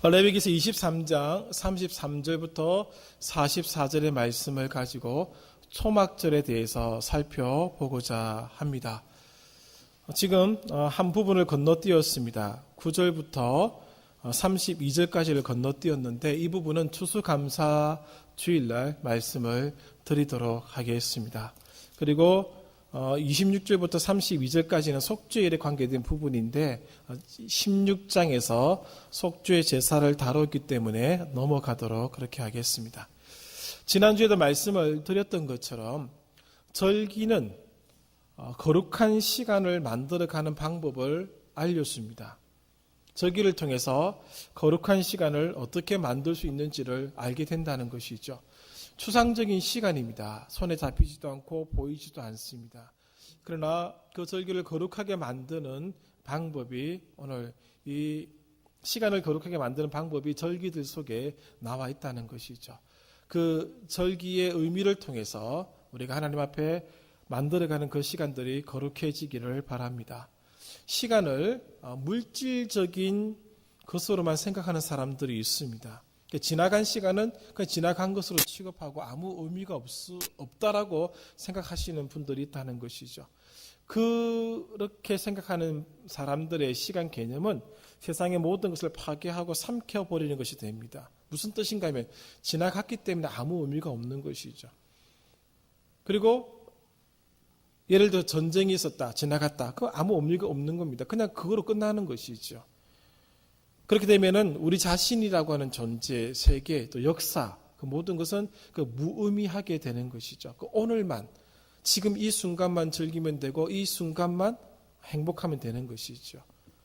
레위기서 23장 33절부터 44절의 말씀을 가지고 초막절에 대해서 살펴보고자 합니다. 지금 한 부분을 건너뛰었습니다. 9절부터 32절까지를 건너뛰었는데 이 부분은 추수감사 주일날 말씀을 드리도록 하겠습니다. 그리고 26절부터 32절까지는 속죄일에 관계된 부분인데 16장에서 속죄 제사를 다뤘기 때문에 넘어가도록 그렇게 하겠습니다. 지난주에도 말씀을 드렸던 것처럼 절기는 거룩한 시간을 만들어가는 방법을 알려줍니다. 절기를 통해서 거룩한 시간을 어떻게 만들 수 있는지를 알게 된다는 것이죠. 추상적인 시간입니다. 손에 잡히지도 않고 보이지도 않습니다. 그러나 그 절기를 거룩하게 만드는 방법이 오늘 이 시간을 거룩하게 만드는 방법이 절기들 속에 나와 있다는 것이죠. 그 절기의 의미를 통해서 우리가 하나님 앞에 만들어가는 그 시간들이 거룩해지기를 바랍니다. 시간을 물질적인 것으로만 생각하는 사람들이 있습니다. 지나간 시간은 그냥 지나간 것으로 취급하고 아무 의미가 없다라고 생각하시는 분들이 있다는 것이죠. 그렇게 생각하는 사람들의 시간 개념은 세상의 모든 것을 파괴하고 삼켜버리는 것이 됩니다. 무슨 뜻인가 하면 지나갔기 때문에 아무 의미가 없는 것이죠. 그리고 예를 들어 전쟁이 있었다, 지나갔다. 그거 아무 의미가 없는 겁니다. 그냥 그거로 끝나는 것이죠. 그렇게 되면은 우리 자신이라고 하는 존재, 세계, 또 역사, 그 모든 것은 그 무의미하게 되는 것이죠. 그 오늘만, 지금 이 순간만 즐기면 되고 이 순간만 행복하면 되는 것이죠.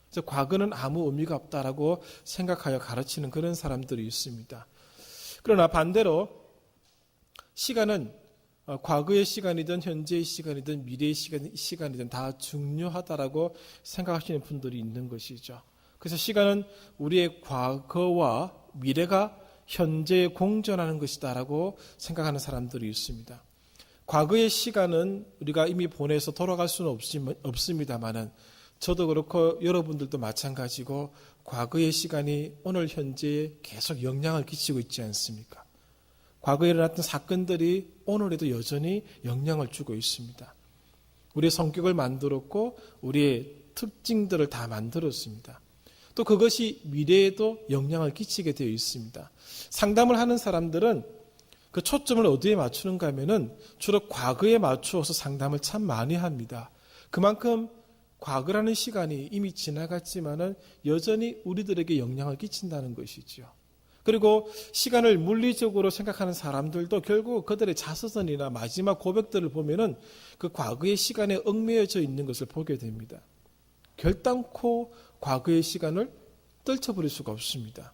그래서 과거는 아무 의미가 없다라고 생각하여 가르치는 그런 사람들이 있습니다. 그러나 반대로 시간은 과거의 시간이든 현재의 시간이든 미래의 시간이든 다 중요하다라고 생각하시는 분들이 있는 것이죠. 그래서 시간은 우리의 과거와 미래가 현재에 공존하는 것이다라고 생각하는 사람들이 있습니다. 과거의 시간은 우리가 이미 보내서 돌아갈 수는 없습니다만은 저도 그렇고 여러분들도 마찬가지고 과거의 시간이 오늘 현재에 계속 영향을 끼치고 있지 않습니까? 과거에 일어났던 사건들이 오늘에도 여전히 영향을 주고 있습니다. 우리의 성격을 만들었고 우리의 특징들을 다 만들었습니다. 또 그것이 미래에도 영향을 끼치게 되어 있습니다. 상담을 하는 사람들은 그 초점을 어디에 맞추는가 하면은 주로 과거에 맞추어서 상담을 참 많이 합니다. 그만큼 과거라는 시간이 이미 지나갔지만은 여전히 우리들에게 영향을 끼친다는 것이죠. 그리고 시간을 물리적으로 생각하는 사람들도 결국 그들의 자서전이나 마지막 고백들을 보면은 그 과거의 시간에 얽매여져 있는 것을 보게 됩니다. 결단코 과거의 시간을 떨쳐버릴 수가 없습니다.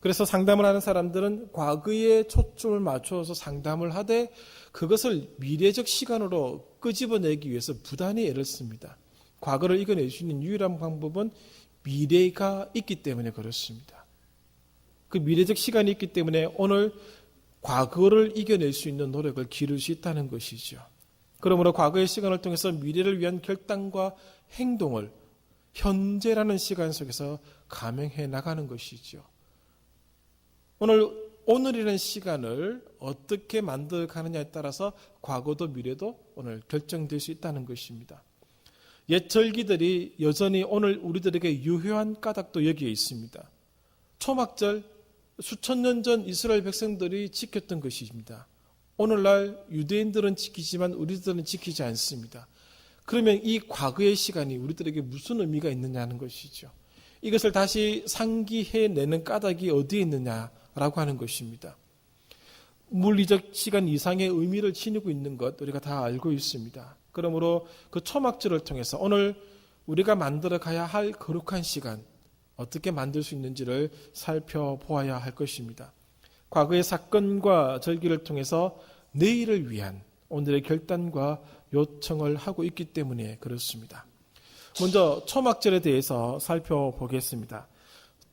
그래서 상담을 하는 사람들은 과거에 초점을 맞춰서 상담을 하되 그것을 미래적 시간으로 끄집어내기 위해서 부단히 애를 씁니다. 과거를 이겨낼 수 있는 유일한 방법은 미래가 있기 때문에 그렇습니다. 그 미래적 시간이 있기 때문에 오늘 과거를 이겨낼 수 있는 노력을 기를 수 있다는 것이죠. 그러므로 과거의 시간을 통해서 미래를 위한 결단과 행동을 현재라는 시간 속에서 감행해 나가는 것이죠. 오늘이라는 시간을 어떻게 만들어가느냐에 따라서 과거도 미래도 오늘 결정될 수 있다는 것입니다. 옛 절기들이 여전히 오늘 우리들에게 유효한 까닭도 여기에 있습니다. 초막절 수천 년 전 이스라엘 백성들이 지켰던 것입니다. 오늘날 유대인들은 지키지만 우리들은 지키지 않습니다. 그러면 이 과거의 시간이 우리들에게 무슨 의미가 있느냐는 것이죠. 이것을 다시 상기해내는 까닭이 어디에 있느냐라고 하는 것입니다. 물리적 시간 이상의 의미를 지니고 있는 것 우리가 다 알고 있습니다. 그러므로 그 초막절을 통해서 오늘 우리가 만들어 가야 할 거룩한 시간 어떻게 만들 수 있는지를 살펴보아야 할 것입니다. 과거의 사건과 절기를 통해서 내일을 위한 오늘의 결단과 요청을 하고 있기 때문에 그렇습니다. 먼저 초막절에 대해서 살펴보겠습니다.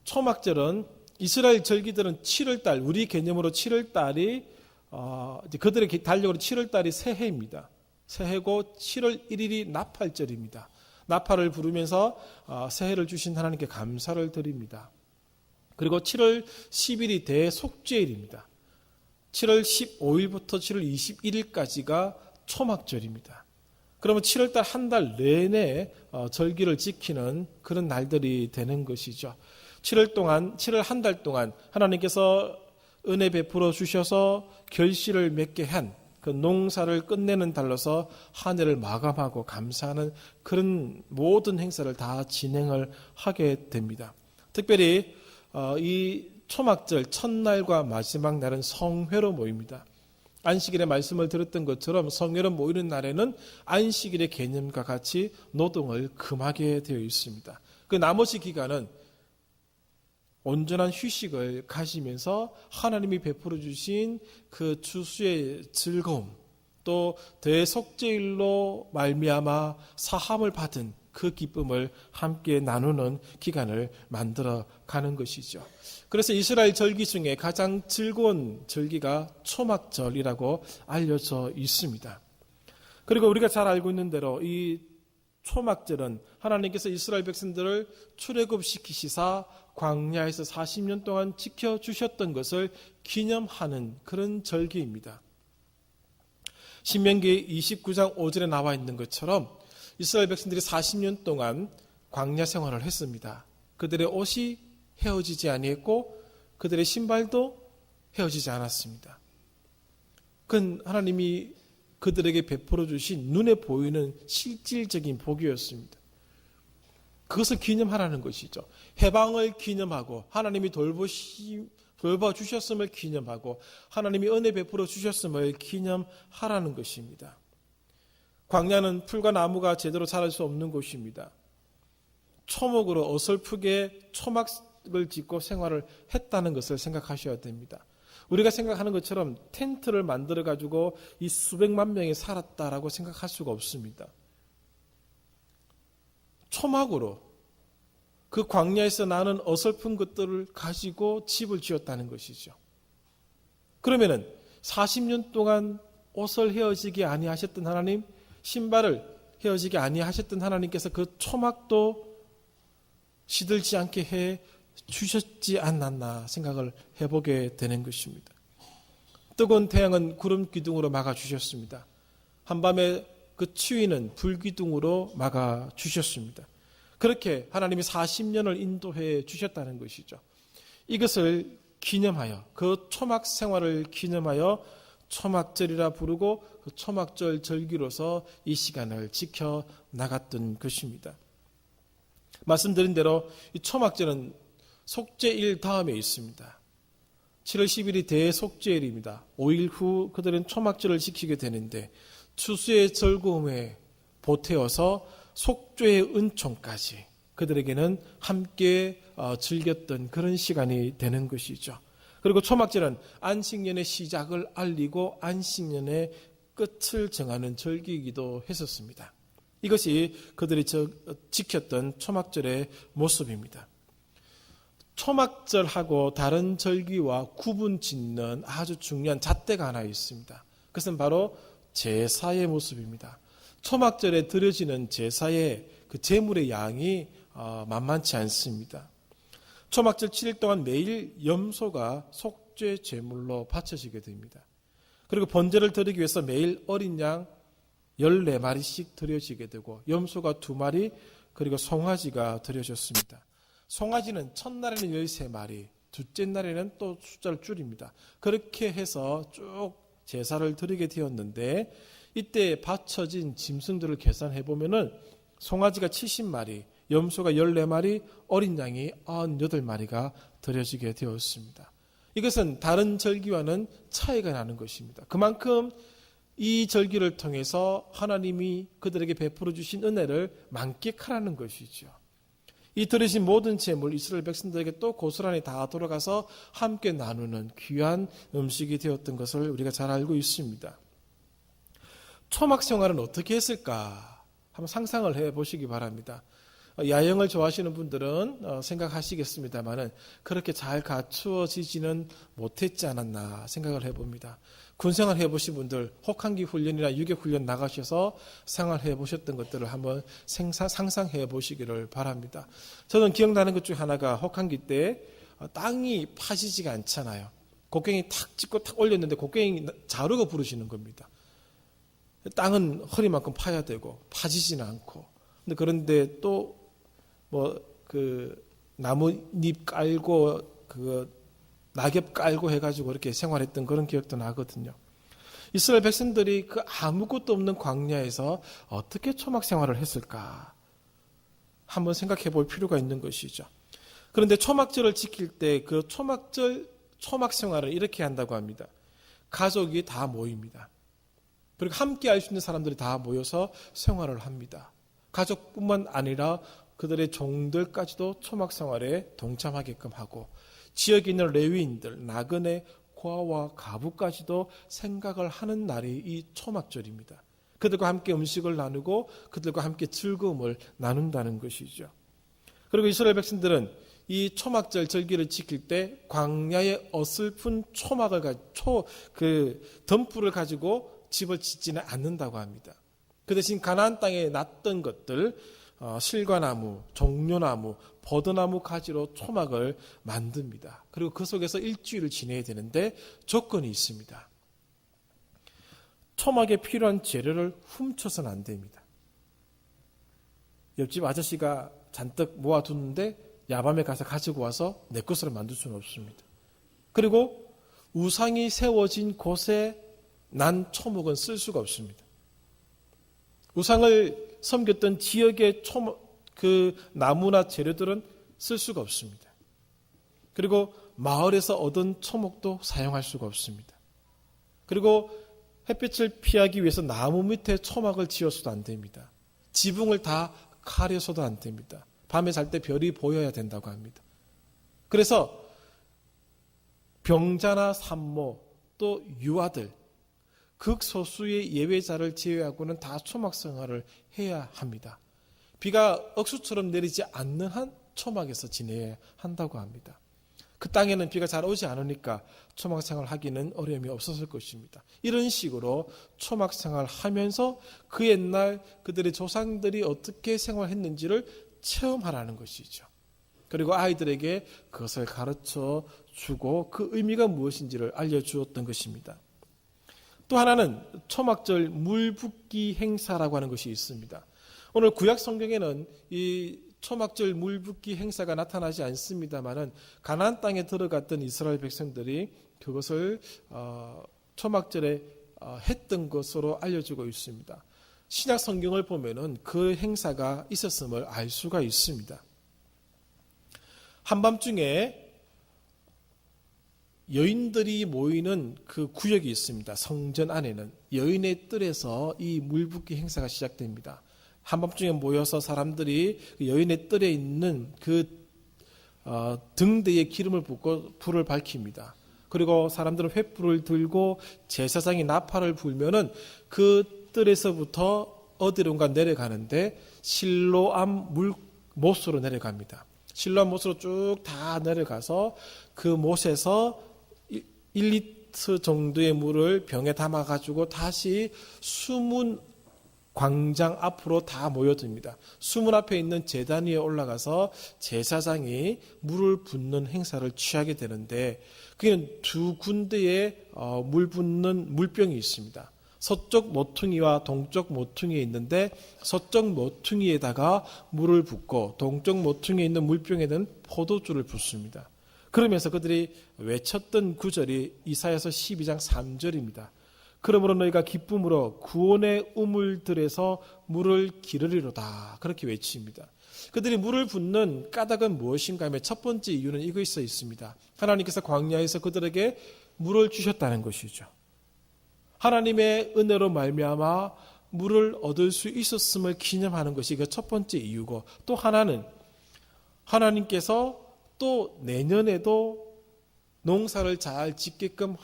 초막절은 이스라엘 절기들은 7월달, 우리 개념으로 7월달이 그들의 달력으로 7월달이 새해입니다. 새해고 7월 1일이 나팔절입니다. 나팔을 부르면서 새해를 주신 하나님께 감사를 드립니다. 그리고 7월 10일이 대속죄일입니다. 7월 15일부터 7월 21일까지가 초막절입니다. 그러면 7월달 한 달 내내 절기를 지키는 그런 날들이 되는 것이죠. 7월 한 달 동안 하나님께서 은혜 베풀어 주셔서 결실을 맺게 한 그 농사를 끝내는 달로서 한 해를 마감하고 감사하는 그런 모든 행사를 다 진행을 하게 됩니다. 특별히 이 초막절 첫날과 마지막 날은 성회로 모입니다. 안식일에 말씀을 드렸던 것처럼 성회로 모이는 날에는 안식일의 개념과 같이 노동을 금하게 되어 있습니다. 그 나머지 기간은 온전한 휴식을 가지면서 하나님이 베풀어 주신 그 추수의 즐거움, 또 대속죄일로 말미암아 사함을 받은 그 기쁨을 함께 나누는 기간을 만들어 가는 것이죠. 그래서 이스라엘 절기 중에 가장 즐거운 절기가 초막절이라고 알려져 있습니다. 그리고 우리가 잘 알고 있는 대로 이 초막절은 하나님께서 이스라엘 백성들을 출애굽시키시사 광야에서 40년 동안 지켜주셨던 것을 기념하는 그런 절기입니다. 신명기 29장 5절에 나와 있는 것처럼 이스라엘 백성들이 40년 동안 광야 생활을 했습니다. 그들의 옷이 헤어지지 아니했고 그들의 신발도 헤어지지 않았습니다. 그건 하나님이 그들에게 베풀어 주신 눈에 보이는 실질적인 복이었습니다. 그것을 기념하라는 것이죠. 해방을 기념하고 하나님이 돌봐주셨음을 기념하고 하나님이 은혜 베풀어 주셨음을 기념하라는 것입니다. 광야는 풀과 나무가 제대로 자랄 수 없는 곳입니다. 초목으로 어설프게 초막을 짓고 생활을 했다는 것을 생각하셔야 됩니다. 우리가 생각하는 것처럼 텐트를 만들어가지고 이 수백만 명이 살았다라고 생각할 수가 없습니다. 초막으로 그 광야에서 나는 어설픈 것들을 가지고 집을 지었다는 것이죠. 그러면은 40년 동안 옷을 헤어지게 아니하셨던 하나님, 신발을 헤어지게 아니하셨던 하나님께서 그 초막도 시들지 않게 해 주셨지 않았나 생각을 해보게 되는 것입니다. 뜨거운 태양은 구름 기둥으로 막아주셨습니다. 한밤에 그 추위는 불기둥으로 막아주셨습니다. 그렇게 하나님이 40년을 인도해 주셨다는 것이죠. 이것을 기념하여 그 초막 생활을 기념하여 초막절이라 부르고 그 초막절 절기로서 이 시간을 지켜 나갔던 것입니다. 말씀드린 대로 이 초막절은 속죄일 다음에 있습니다. 7월 10일이 대속죄일입니다. 5일 후 그들은 초막절을 지키게 되는데 추수의 즐거움에 보태어서 속죄의 은총까지 그들에게는 함께 즐겼던 그런 시간이 되는 것이죠. 그리고 초막절은 안식년의 시작을 알리고 안식년의 끝을 정하는 절기이기도 했었습니다. 이것이 그들이 지켰던 초막절의 모습입니다. 초막절하고 다른 절기와 구분 짓는 아주 중요한 잣대가 하나 있습니다. 그것은 바로 제사의 모습입니다. 초막절에 드려지는 제사의 그 제물의 양이 만만치 않습니다. 초막절 7일 동안 매일 염소가 속죄 제물로 바쳐지게 됩니다. 그리고 번제를 드리기 위해서 매일 어린 양 14마리씩 드려지게 되고 염소가 2마리 그리고 송아지가 드려졌습니다. 송아지는 첫날에는 13마리, 둘째 날에는 또 숫자를 줄입니다. 그렇게 해서 쭉 제사를 드리게 되었는데 이때 바쳐진 짐승들을 계산해 보면은 송아지가 70마리, 염소가 14마리, 어린 양이 98마리가 드려지게 되었습니다. 이것은 다른 절기와는 차이가 나는 것입니다. 그만큼 이 절기를 통해서 하나님이 그들에게 베풀어 주신 은혜를 만끽하라는 것이죠. 이 드리신 모든 재물 이스라엘 백성들에게 또 고스란히 다 돌아가서 함께 나누는 귀한 음식이 되었던 것을 우리가 잘 알고 있습니다. 초막 생활은 어떻게 했을까? 한번 상상을 해보시기 바랍니다. 야영을 좋아하시는 분들은 생각하시겠습니다만은 그렇게 잘 갖추어지지는 못했지 않았나 생각을 해봅니다. 군생활 해보신 분들 혹한기 훈련이나 유격 훈련 나가셔서 생활해 보셨던 것들을 한번 상상해 보시기를 바랍니다. 저는 기억나는 것 중 하나가 혹한기 때 땅이 파지지가 않잖아요. 곡괭이 탁 찍고 탁 올렸는데 곡괭이 자루가 부러지는 겁니다. 땅은 허리만큼 파야 되고 파지지는 않고. 그런데 또 나뭇잎 깔고 낙엽 깔고 해가지고 이렇게 생활했던 그런 기억도 나거든요. 이스라엘 백성들이 그 아무것도 없는 광야에서 어떻게 초막 생활을 했을까? 한번 생각해 볼 필요가 있는 것이죠. 그런데 초막절을 지킬 때 그 초막 생활을 이렇게 한다고 합니다. 가족이 다 모입니다. 그리고 함께 할 수 있는 사람들이 다 모여서 생활을 합니다. 가족뿐만 아니라 그들의 종들까지도 초막 생활에 동참하게끔 하고 지역에 있는 레위인들, 나그네, 고아와 가부까지도 생각을 하는 날이 이 초막절입니다. 그들과 함께 음식을 나누고 그들과 함께 즐거움을 나눈다는 것이죠. 그리고 이스라엘 백성들은 이 초막절 절기를 지킬 때 광야에 어설픈 덤불을 가지고 집을 짓지는 않는다고 합니다. 그 대신 가나안 땅에 났던 것들, 실과나무, 종려나무, 버드나무 가지로 초막을 만듭니다. 그리고 그 속에서 일주일을 지내야 되는데 조건이 있습니다. 초막에 필요한 재료를 훔쳐서는 안 됩니다. 옆집 아저씨가 잔뜩 모아두는데 야밤에 가서 가지고 와서 내 것으로 만들 수는 없습니다. 그리고 우상이 세워진 곳에 난 초목은 쓸 수가 없습니다. 우상을 섬겼던 지역의 그 나무나 재료들은 쓸 수가 없습니다. 그리고 마을에서 얻은 초목도 사용할 수가 없습니다. 그리고 햇빛을 피하기 위해서 나무 밑에 초막을 지어서도 안 됩니다. 지붕을 다 가려서도 안 됩니다. 밤에 잘 때 별이 보여야 된다고 합니다. 그래서 병자나 산모 또 유아들 극소수의 예외자를 제외하고는 다 초막 생활을 해야 합니다. 비가 억수처럼 내리지 않는 한 초막에서 지내야 한다고 합니다. 그 땅에는 비가 잘 오지 않으니까 초막 생활을 하기는 어려움이 없었을 것입니다. 이런 식으로 초막 생활을 하면서 그 옛날 그들의 조상들이 어떻게 생활했는지를 체험하라는 것이죠. 그리고 아이들에게 그것을 가르쳐 주고 그 의미가 무엇인지를 알려주었던 것입니다. 또 하나는 초막절 물붓기 행사라고 하는 것이 있습니다. 오늘 구약 성경에는 이 초막절 물붓기 행사가 나타나지 않습니다만은 가나안 땅에 들어갔던 이스라엘 백성들이 그것을 초막절에 했던 것으로 알려지고 있습니다. 신약 성경을 보면은 그 행사가 있었음을 알 수가 있습니다. 한밤중에 여인들이 모이는 그 구역이 있습니다. 성전 안에는 여인의 뜰에서 이 물붓기 행사가 시작됩니다. 한밤중에 모여서 사람들이 여인의 뜰에 있는 그 등대에 기름을 붓고 불을 밝힙니다. 그리고 사람들은 횃불을 들고 제사장이 나팔을 불면은 그 뜰에서부터 어디론가 내려가는데 실로암 못으로 내려갑니다. 실로암 못으로 쭉 다 내려가서 그 못에서 1리터 정도의 물을 병에 담아가지고 다시 수문 광장 앞으로 다 모여듭니다. 수문 앞에 있는 제단 위에 올라가서 제사장이 물을 붓는 행사를 취하게 되는데 그게는 두 군데에 물 붓는 물병이 있습니다. 서쪽 모퉁이와 동쪽 모퉁이에 있는데 서쪽 모퉁이에다가 물을 붓고 동쪽 모퉁이에 있는 물병에는 포도주를 붓습니다. 그러면서 그들이 외쳤던 구절이 이사야서 12장 3절입니다. 그러므로 너희가 기쁨으로 구원의 우물들에서 물을 기르리로다. 그렇게 외칩니다. 그들이 물을 붓는 까닭은 무엇인가 하면 첫 번째 이유는 이것에 있습니다. 하나님께서 광야에서 그들에게 물을 주셨다는 것이죠. 하나님의 은혜로 말미암아 물을 얻을 수 있었음을 기념하는 것이 그 첫 번째 이유고, 또 하나는 하나님께서 또 내년에도 농사를 잘 짓게끔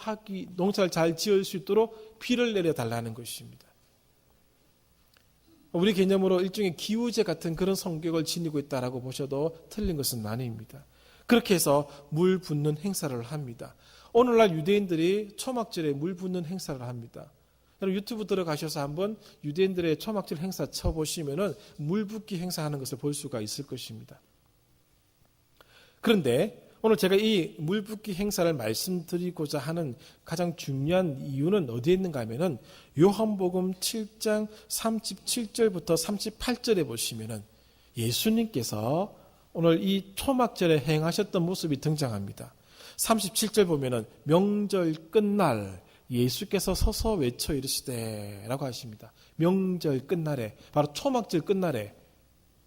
농사를 잘 지을 수 있도록 비를 내려달라는 것입니다. 우리 개념으로 일종의 기우제 같은 그런 성격을 지니고 있다라고 보셔도 틀린 것은 아닙니다. 그렇게 해서 물 붓는 행사를 합니다. 오늘날 유대인들이 초막절에 물 붓는 행사를 합니다. 여러분 유튜브 들어가셔서 한번 유대인들의 초막절 행사 쳐보시면은 물 붓기 행사하는 것을 볼 수가 있을 것입니다. 그런데 오늘 제가 이 물붓기 행사를 말씀드리고자 하는 가장 중요한 이유는 어디에 있는가 하면은 요한복음 7장 37절부터 38절에 보시면은 예수님께서 오늘 이 초막절에 행하셨던 모습이 등장합니다. 37절 보면은 명절 끝날 예수께서 서서 외쳐 이르시되 라고 하십니다. 명절 끝날에, 바로 초막절 끝날에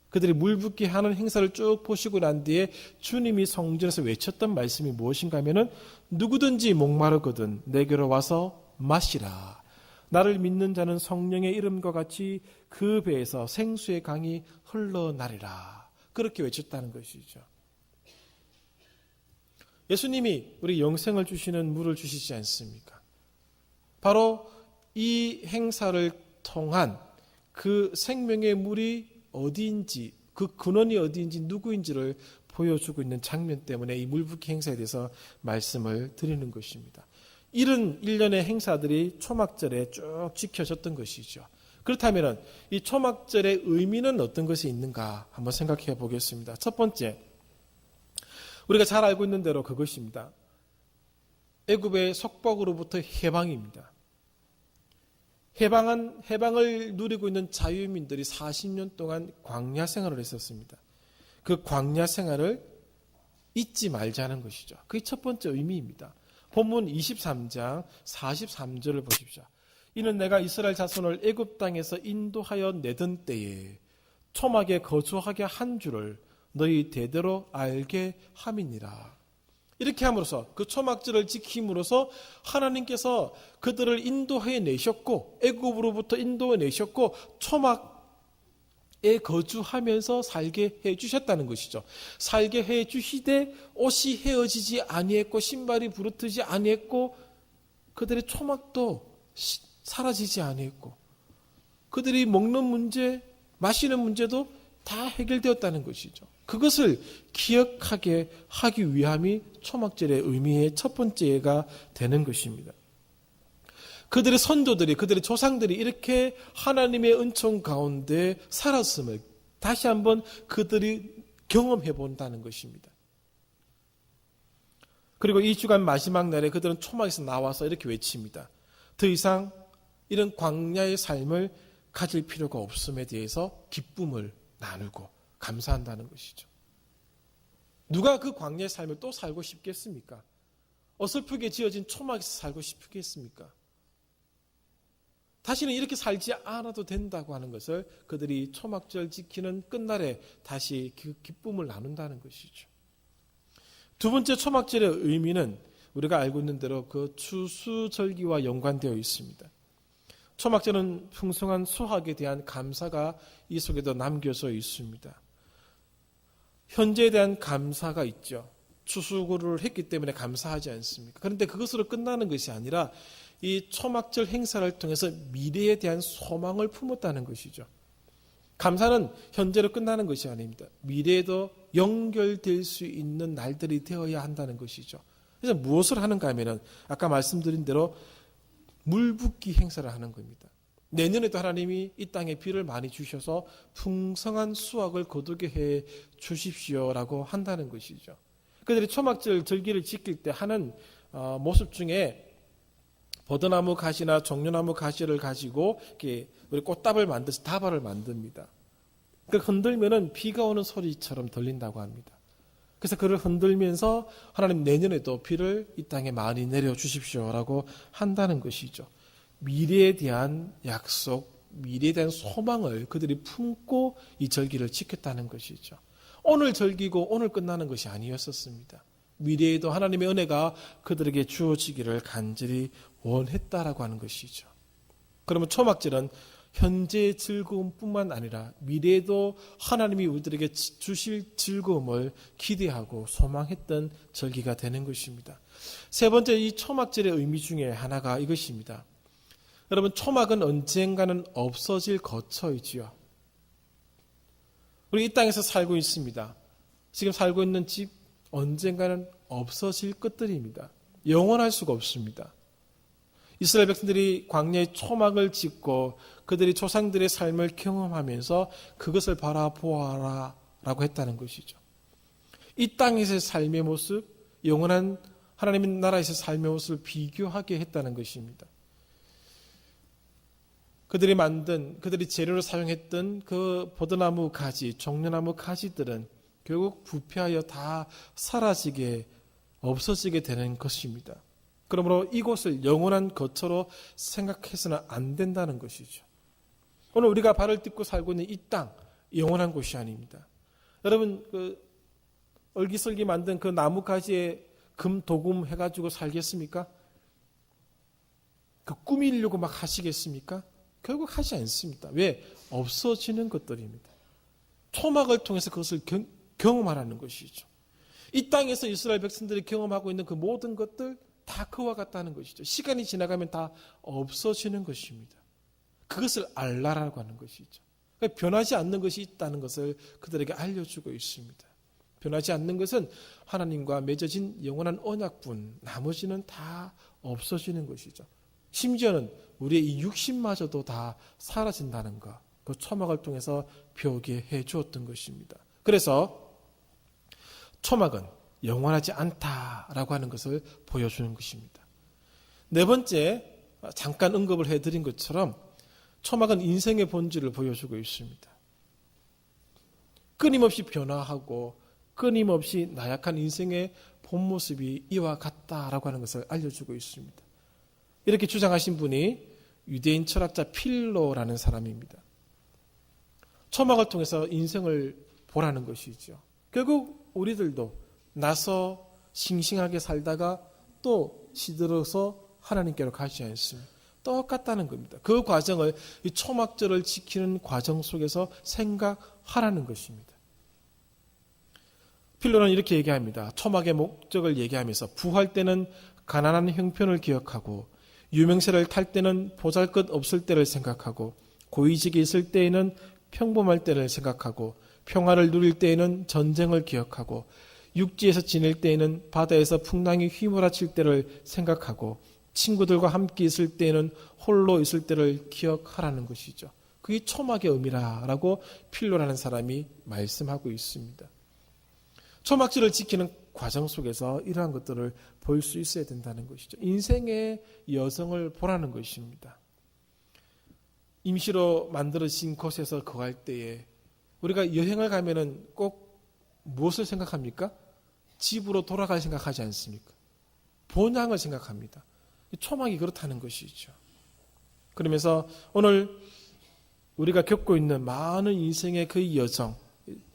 그들이 물붓기 하는 행사를 쭉 보시고 난 뒤에 주님이 성전에서 외쳤던 말씀이 무엇인가 하면은 누구든지 목마르거든 내게로 와서 마시라. 나를 믿는 자는 성령의 이름과 같이 그 배에서 생수의 강이 흘러나리라. 그렇게 외쳤다는 것이죠. 예수님이 우리 영생을 주시는 물을 주시지 않습니까? 바로 이 행사를 통한 그 생명의 물이 어디인지, 그 근원이 어디인지 누구인지를 보여주고 있는 장면 때문에 이 물붓기 행사에 대해서 말씀을 드리는 것입니다. 이런 일련의 행사들이 초막절에 쭉 지켜졌던 것이죠. 그렇다면 이 초막절의 의미는 어떤 것이 있는가 한번 생각해 보겠습니다. 첫 번째, 우리가 잘 알고 있는 대로 그것입니다. 애굽의 속박으로부터 해방입니다. 해방을 누리고 있는 자유민들이 40년 동안 광야 생활을 했었습니다. 그 광야 생활을 잊지 말자는 것이죠. 그게 첫 번째 의미입니다. 본문 23장 43절을 보십시오. 이는 내가 이스라엘 자손을 애굽 땅에서 인도하여 내던 때에 초막에 거주하게 한 줄을 너희 대대로 알게 함이니라. 이렇게 함으로써 그 초막절을 지킴으로써 하나님께서 그들을 인도해 내셨고 애굽으로부터 인도해 내셨고 초막에 거주하면서 살게 해 주셨다는 것이죠. 살게 해 주시되 옷이 헤어지지 아니했고 신발이 부르트지 아니했고 그들의 초막도 사라지지 아니했고 그들이 먹는 문제, 마시는 문제도 다 해결되었다는 것이죠. 그것을 기억하게 하기 위함이 초막절의 의미의 첫 번째가 되는 것입니다. 그들의 선조들이, 그들의 조상들이 이렇게 하나님의 은총 가운데 살았음을 다시 한번 그들이 경험해 본다는 것입니다. 그리고 이 주간 마지막 날에 그들은 초막에서 나와서 이렇게 외칩니다. 더 이상 이런 광야의 삶을 가질 필요가 없음에 대해서 기쁨을 나누고 감사한다는 것이죠. 누가 그 광야의 삶을 또 살고 싶겠습니까? 어설프게 지어진 초막에서 살고 싶겠습니까? 다시는 이렇게 살지 않아도 된다고 하는 것을 그들이 초막절 지키는 끝날에 다시 그 기쁨을 나눈다는 것이죠. 두 번째 초막절의 의미는 우리가 알고 있는 대로 그 추수절기와 연관되어 있습니다. 초막절은 풍성한 수확에 대한 감사가 이 속에도 남겨져 있습니다. 현재에 대한 감사가 있죠. 추수를 했기 때문에 감사하지 않습니까? 그런데 그것으로 끝나는 것이 아니라 이 초막절 행사를 통해서 미래에 대한 소망을 품었다는 것이죠. 감사는 현재로 끝나는 것이 아닙니다. 미래에도 연결될 수 있는 날들이 되어야 한다는 것이죠. 그래서 무엇을 하는가 하면은 아까 말씀드린 대로 물붓기 행사를 하는 겁니다. 내년에도 하나님이 이 땅에 비를 많이 주셔서 풍성한 수확을 거두게 해 주십시오라고 한다는 것이죠. 그들이 초막절 절기를 지킬 때 하는 모습 중에 버드나무 가시나 종려나무 가시를 가지고 이렇게 우리 꽃다발 만들어서 다발을 만듭니다. 그 흔들면은 비가 오는 소리처럼 들린다고 합니다. 그래서 그를 흔들면서 하나님 내년에도 비를 이 땅에 많이 내려 주십시오라고 한다는 것이죠. 미래에 대한 약속, 미래에 대한 소망을 그들이 품고 이 절기를 지켰다는 것이죠. 오늘 절기고 오늘 끝나는 것이 아니었었습니다. 미래에도 하나님의 은혜가 그들에게 주어지기를 간절히 원했다라고 하는 것이죠. 그러면 초막절은 현재의 즐거움뿐만 아니라 미래에도 하나님이 우리들에게 주실 즐거움을 기대하고 소망했던 절기가 되는 것입니다. 세 번째 이 초막절의 의미 중에 하나가 이것입니다. 여러분, 초막은 언젠가는 없어질 거처이지요. 우리 이 땅에서 살고 있습니다. 지금 살고 있는 집 언젠가는 없어질 것들입니다. 영원할 수가 없습니다. 이스라엘 백성들이 광야의 초막을 짓고 그들이 조상들의 삶을 경험하면서 그것을 바라보아라 라고 했다는 것이죠. 이 땅에서의 삶의 모습, 영원한 하나님의 나라에서 삶의 옷을 비교하게 했다는 것입니다. 그들이 재료로 사용했던 그 포도나무 가지, 종려나무 가지들은 결국 부패하여 다 사라지게, 없어지게 되는 것입니다. 그러므로 이곳을 영원한 거처로 생각해서는 안 된다는 것이죠. 오늘 우리가 발을 딛고 살고 있는 이 땅, 영원한 곳이 아닙니다. 여러분, 얼기설기 만든 그 나무 가지에 금 도금 해가지고 살겠습니까? 꾸미려고 막 하시겠습니까? 결국 하지 않습니다. 왜? 없어지는 것들입니다. 초막을 통해서 그것을 경험하라는 것이죠. 이 땅에서 이스라엘 백성들이 경험하고 있는 그 모든 것들 다 그와 같다는 것이죠. 시간이 지나가면 다 없어지는 것입니다. 그것을 알라라고 하는 것이죠. 그러니까 변하지 않는 것이 있다는 것을 그들에게 알려주고 있습니다. 변하지 않는 것은 하나님과 맺어진 영원한 언약뿐, 나머지는 다 없어지는 것이죠. 심지어는 우리의 이 육신마저도 다 사라진다는 것, 그 초막을 통해서 배우게 해주었던 것입니다. 그래서 초막은 영원하지 않다라고 하는 것을 보여주는 것입니다. 네 번째, 잠깐 언급을 해드린 것처럼 초막은 인생의 본질을 보여주고 있습니다. 끊임없이 변화하고 끊임없이 나약한 인생의 본 모습이 이와 같다라고 하는 것을 알려주고 있습니다. 이렇게 주장하신 분이 유대인 철학자 필로라는 사람입니다. 초막을 통해서 인생을 보라는 것이죠. 결국 우리들도 나서 싱싱하게 살다가 또 시들어서 하나님께로 가지 않습니다. 똑같다는 겁니다. 그 과정을, 이 초막절을 지키는 과정 속에서 생각하라는 것입니다. 필로는 이렇게 얘기합니다. 초막의 목적을 얘기하면서 부할 때는 가난한 형편을 기억하고 유명세를 탈 때는 보잘것 없을 때를 생각하고 고위직에 있을 때에는 평범할 때를 생각하고 평화를 누릴 때에는 전쟁을 기억하고 육지에서 지낼 때에는 바다에서 풍랑이 휘몰아칠 때를 생각하고 친구들과 함께 있을 때에는 홀로 있을 때를 기억하라는 것이죠. 그게 초막의 의미라고 필로라는 사람이 말씀하고 있습니다. 초막절을 지키는 과정 속에서 이러한 것들을 볼 수 있어야 된다는 것이죠. 인생의 여정을 보라는 것입니다. 임시로 만들어진 곳에서 거할 때에 우리가 여행을 가면은 꼭 무엇을 생각합니까? 집으로 돌아갈 생각하지 않습니까? 본향을 생각합니다. 초막이 그렇다는 것이죠. 그러면서 오늘 우리가 겪고 있는 많은 인생의 그 여정,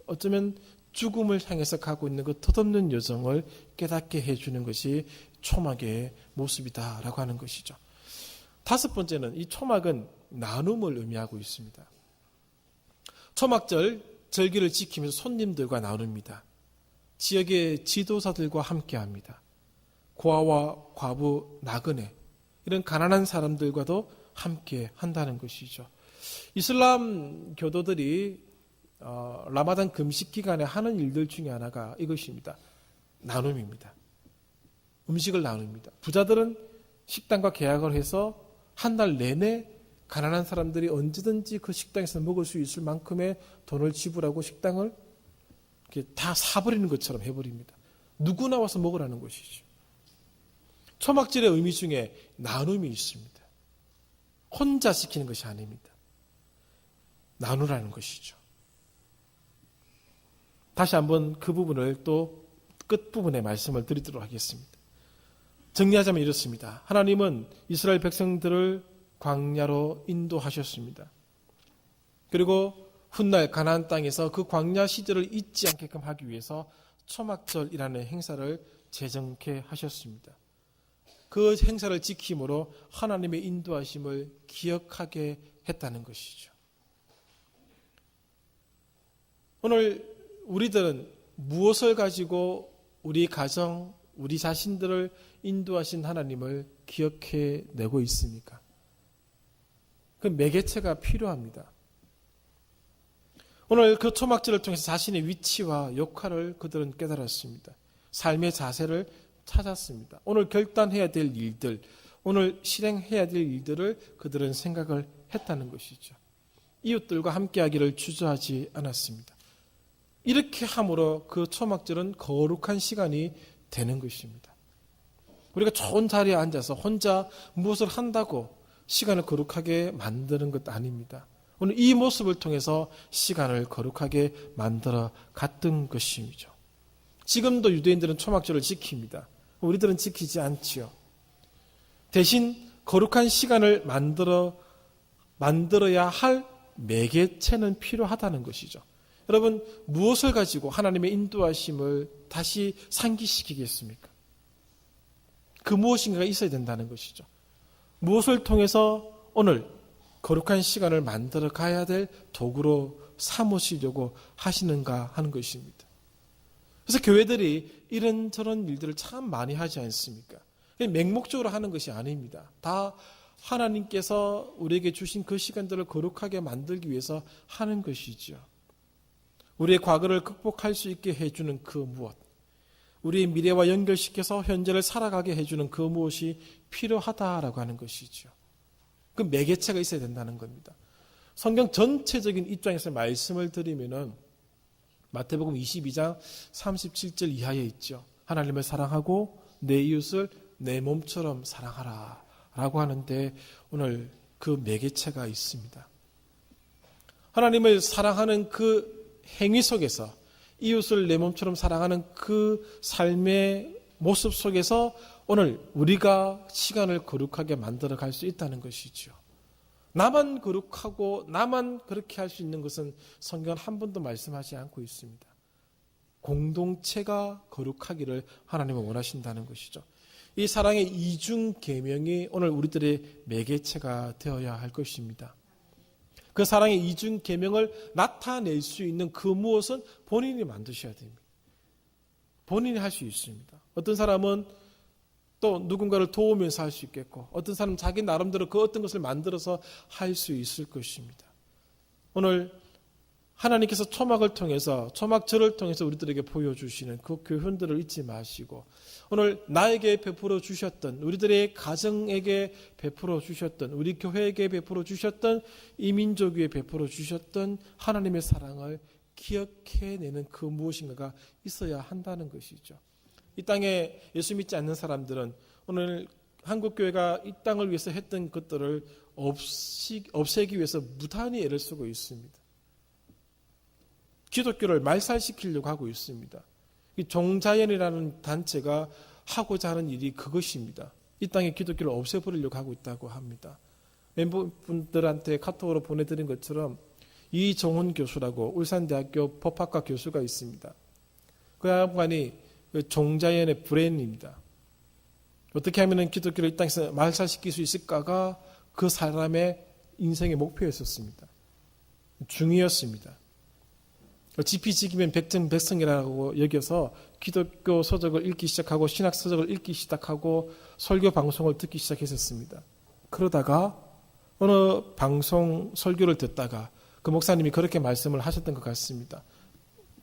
어쩌면 죽음을 향해서 가고 있는 그 덧없는 여정을 깨닫게 해주는 것이 초막의 모습이다라고 하는 것이죠. 다섯 번째는 이 초막은 나눔을 의미하고 있습니다. 초막절 절기를 지키면서 손님들과 나눕니다. 지역의 지도자들과 함께합니다. 고아와 과부, 나그네 이런 가난한 사람들과도 함께 한다는 것이죠. 이슬람 교도들이 라마단 금식 기간에 하는 일들 중에 하나가 이것입니다. 나눔입니다. 음식을 나눕니다. 부자들은 식당과 계약을 해서 한 달 내내 가난한 사람들이 언제든지 그 식당에서 먹을 수 있을 만큼의 돈을 지불하고 식당을 이렇게 다 사버리는 것처럼 해버립니다. 누구나 와서 먹으라는 것이죠. 초막절의 의미 중에 나눔이 있습니다. 혼자 지키는 것이 아닙니다. 나누라는 것이죠. 다시 한번 그 부분을 또 끝부분에 말씀을 드리도록 하겠습니다. 정리하자면 이렇습니다. 하나님은 이스라엘 백성들을 광야로 인도하셨습니다. 그리고 훗날 가나안 땅에서 그 광야 시절을 잊지 않게끔 하기 위해서 초막절이라는 행사를 제정케 하셨습니다. 그 행사를 지킴으로 하나님의 인도하심을 기억하게 했다는 것이죠. 오늘 우리들은 무엇을 가지고 우리 가정, 우리 자신들을 인도하신 하나님을 기억해 내고 있습니까? 그 매개체가 필요합니다. 오늘 그 초막절을 통해서 자신의 위치와 역할을 그들은 깨달았습니다. 삶의 자세를 찾았습니다. 오늘 결단해야 될 일들, 오늘 실행해야 될 일들을 그들은 생각을 했다는 것이죠. 이웃들과 함께하기를 주저하지 않았습니다. 이렇게 함으로 그 초막절은 거룩한 시간이 되는 것입니다. 우리가 좋은 자리에 앉아서 혼자 무엇을 한다고 시간을 거룩하게 만드는 것 아닙니다. 오늘 이 모습을 통해서 시간을 거룩하게 만들어 갔던 것이죠. 지금도 유대인들은 초막절을 지킵니다. 우리들은 지키지 않지요. 대신 거룩한 시간을 만들어야 할 매개체는 필요하다는 것이죠. 여러분, 무엇을 가지고 하나님의 인도하심을 다시 상기시키겠습니까? 그 무엇인가가 있어야 된다는 것이죠. 무엇을 통해서 오늘 거룩한 시간을 만들어 가야 될 도구로 삼으시려고 하시는가 하는 것입니다. 그래서 교회들이 이런저런 일들을 참 많이 하지 않습니까? 맹목적으로 하는 것이 아닙니다. 다 하나님께서 우리에게 주신 그 시간들을 거룩하게 만들기 위해서 하는 것이죠. 우리의 과거를 극복할 수 있게 해주는 그 무엇, 우리의 미래와 연결시켜서 현재를 살아가게 해주는 그 무엇이 필요하다라고 하는 것이죠. 그 매개체가 있어야 된다는 겁니다. 성경 전체적인 입장에서 말씀을 드리면은 마태복음 22장 37절 이하에 있죠. 하나님을 사랑하고 내 이웃을 내 몸처럼 사랑하라 라고 하는데 오늘 그 매개체가 있습니다. 하나님을 사랑하는 그 행위 속에서 이웃을 내 몸처럼 사랑하는 그 삶의 모습 속에서 오늘 우리가 시간을 거룩하게 만들어 갈 수 있다는 것이죠. 나만 거룩하고 나만 그렇게 할 수 있는 것은 성경은 한 번도 말씀하지 않고 있습니다. 공동체가 거룩하기를 하나님은 원하신다는 것이죠. 이 사랑의 이중 계명이 오늘 우리들의 매개체가 되어야 할 것입니다. 그 사랑의 이중 계명을 나타낼 수 있는 그 무엇은 본인이 만드셔야 됩니다. 본인이 할 수 있습니다. 어떤 사람은 또 누군가를 도우면서 할 수 있겠고, 어떤 사람은 자기 나름대로 그 어떤 것을 만들어서 할 수 있을 것입니다. 오늘 하나님께서 초막을 통해서, 초막절을 통해서 우리들에게 보여주시는 그 교훈들을 잊지 마시고, 오늘 나에게 베풀어 주셨던, 우리들의 가정에게 베풀어 주셨던, 우리 교회에게 베풀어 주셨던, 이 민족 위에 베풀어 주셨던 하나님의 사랑을 기억해내는 그 무엇인가가 있어야 한다는 것이죠. 이 땅에 예수 믿지 않는 사람들은 오늘 한국교회가 이 땅을 위해서 했던 것들을 없애기 위해서 무단히 애를 쓰고 있습니다. 기독교를 말살시키려고 하고 있습니다. 이 종자연이라는 단체가 하고자 하는 일이 그것입니다. 이 땅에 기독교를 없애버리려고 하고 있다고 합니다. 멤버분들한테 카톡으로 보내드린 것처럼 이정훈 교수라고 울산대학교 법학과 교수가 있습니다. 그 양반이 종자연의 브레인입니다. 어떻게 하면 기독교를 이 땅에서 말살시킬 수 있을까가 그 사람의 인생의 목표였었습니다. 중이었습니다. 지피지기면 백정백성이라고 여겨서 기독교 서적을 읽기 시작하고 신학 서적을 읽기 시작하고 설교 방송을 듣기 시작했었습니다. 그러다가 어느 방송 설교를 듣다가 그 목사님이 그렇게 말씀을 하셨던 것 같습니다.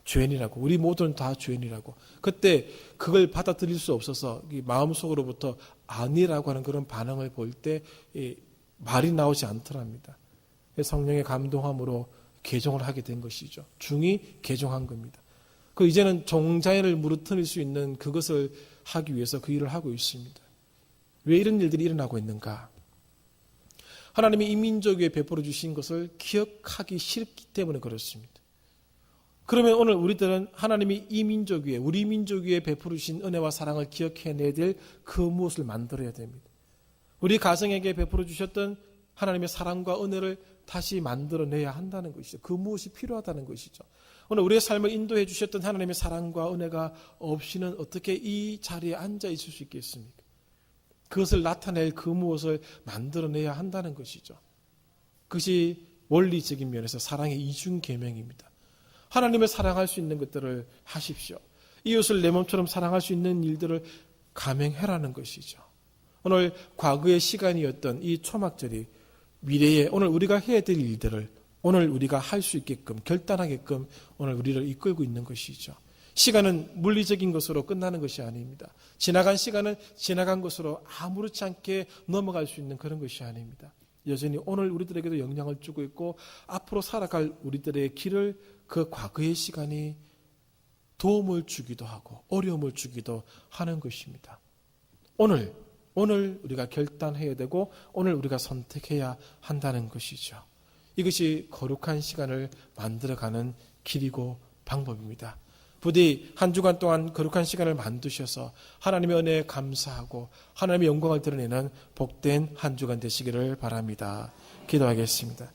죄인이라고, 우리 모두는 다 죄인이라고. 그때 그걸 받아들일 수 없어서 마음속으로부터 아니라고 하는 그런 반응을 볼 때 말이 나오지 않더랍니다. 성령의 감동함으로 개종을 하게 된 것이죠. 중이 개종한 겁니다. 그 이제는 종자연을 무르뜨릴 수 있는 그것을 하기 위해서 그 일을 하고 있습니다. 왜 이런 일들이 일어나고 있는가? 하나님이 이 민족에 베풀어 주신 것을 기억하기 싫기 때문에 그렇습니다. 그러면 오늘 우리들은 하나님이 이 민족 위에, 우리 민족 위에 베풀어 주신 은혜와 사랑을 기억해내야 될 그 무엇을 만들어야 됩니다. 우리 가정에게 베풀어 주셨던 하나님의 사랑과 은혜를 다시 만들어내야 한다는 것이죠. 그 무엇이 필요하다는 것이죠. 오늘 우리의 삶을 인도해 주셨던 하나님의 사랑과 은혜가 없이는 어떻게 이 자리에 앉아 있을 수 있겠습니까? 그것을 나타낼 그 무엇을 만들어내야 한다는 것이죠. 그것이 원리적인 면에서 사랑의 이중 계명입니다. 하나님을 사랑할 수 있는 것들을 하십시오. 이웃을 내 몸처럼 사랑할 수 있는 일들을 감행해라는 것이죠. 오늘 과거의 시간이었던 이 초막절이 미래에 오늘 우리가 해야 될 일들을 오늘 우리가 할 수 있게끔 결단하게끔 오늘 우리를 이끌고 있는 것이죠. 시간은 물리적인 것으로 끝나는 것이 아닙니다. 지나간 시간은 지나간 것으로 아무렇지 않게 넘어갈 수 있는 그런 것이 아닙니다. 여전히 오늘 우리들에게도 영향을 주고 있고 앞으로 살아갈 우리들의 길을 그 과거의 시간이 도움을 주기도 하고 어려움을 주기도 하는 것입니다. 오늘 우리가 결단해야 되고 오늘 우리가 선택해야 한다는 것이죠. 이것이 거룩한 시간을 만들어가는 길이고 방법입니다. 부디 한 주간 동안 거룩한 시간을 만드셔서 하나님의 은혜에 감사하고 하나님의 영광을 드러내는 복된 한 주간 되시기를 바랍니다. 기도하겠습니다.